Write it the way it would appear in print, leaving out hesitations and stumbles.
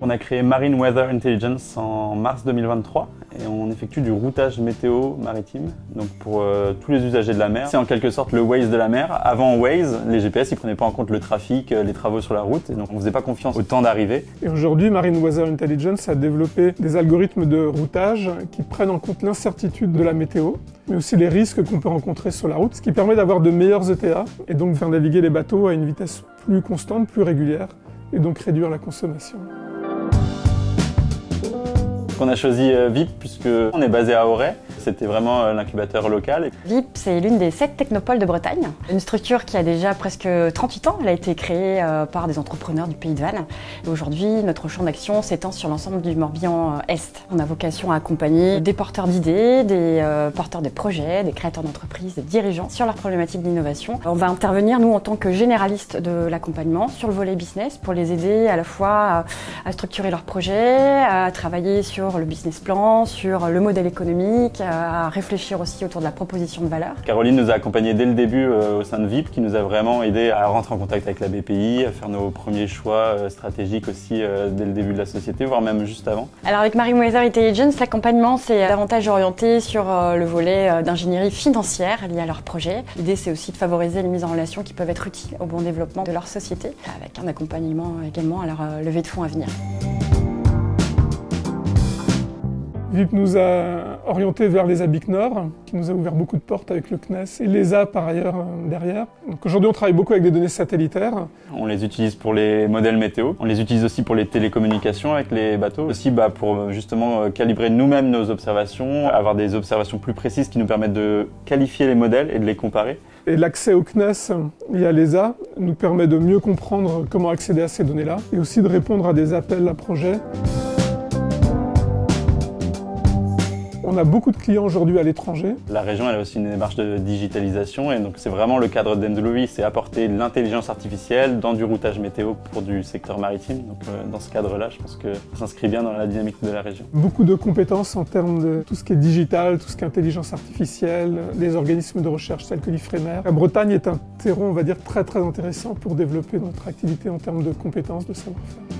On a créé Marine Weather Intelligence en mars 2023 et on effectue du routage météo maritime, donc pour tous les usagers de la mer. C'est en quelque sorte le Waze de la mer. Avant Waze, les GPS ils prenaient pas en compte le trafic, les travaux sur la route, et donc on faisait pas confiance au temps d'arrivée. Et aujourd'hui, Marine Weather Intelligence a développé des algorithmes de routage qui prennent en compte l'incertitude de la météo, mais aussi les risques qu'on peut rencontrer sur la route, ce qui permet d'avoir de meilleurs ETA et donc de faire naviguer les bateaux à une vitesse plus constante, plus régulière, et donc réduire la consommation. On a choisi VIP puisque on est basé à Auray. C'était vraiment l'incubateur local. VIP, c'est l'une des 7 technopoles de Bretagne. Une structure qui a déjà presque 38 ans. Elle a été créée par des entrepreneurs du Pays de Vannes. Et aujourd'hui, notre champ d'action s'étend sur l'ensemble du Morbihan Est. On a vocation à accompagner des porteurs d'idées, des porteurs de projets, des créateurs d'entreprises, des dirigeants sur leurs problématiques d'innovation. On va intervenir, nous, en tant que généralistes de l'accompagnement, sur le volet business, pour les aider à la fois à structurer leurs projets, à travailler sur le business plan, sur le modèle économique, à réfléchir aussi autour de la proposition de valeur. Caroline nous a accompagnés dès le début au sein de VIP, qui nous a vraiment aidé à rentrer en contact avec la BPI, à faire nos premiers choix stratégiques aussi dès le début de la société, voire même juste avant. Alors avec Marine Weather Intelligence, l'accompagnement c'est davantage orienté sur le volet d'ingénierie financière lié à leur projet. L'idée c'est aussi de favoriser les mises en relation qui peuvent être utiles au bon développement de leur société, avec un accompagnement également à leur levée de fonds à venir. VIP nous a orientés vers les ABIC Nord, qui nous a ouvert beaucoup de portes avec le CNES et l'ESA par ailleurs derrière. Donc aujourd'hui on travaille beaucoup avec des données satellitaires. On les utilise pour les modèles météo, on les utilise aussi pour les télécommunications avec les bateaux, aussi pour justement calibrer nous-mêmes nos observations, avoir des observations plus précises qui nous permettent de qualifier les modèles et de les comparer. Et l'accès au CNES et à l'ESA nous permet de mieux comprendre comment accéder à ces données-là et aussi de répondre à des appels à projets. On a beaucoup de clients aujourd'hui à l'étranger. La région elle a aussi une démarche de digitalisation et donc c'est vraiment le cadre d'Endoloui, c'est apporter de l'intelligence artificielle dans du routage météo pour du secteur maritime. Donc dans ce cadre-là, je pense que ça s'inscrit bien dans la dynamique de la région. Beaucoup de compétences en termes de tout ce qui est digital, tout ce qui est intelligence artificielle, des organismes de recherche tels que l'IFREMER. La Bretagne est un terreau, on va dire, très intéressant pour développer notre activité en termes de compétences, de savoir-faire.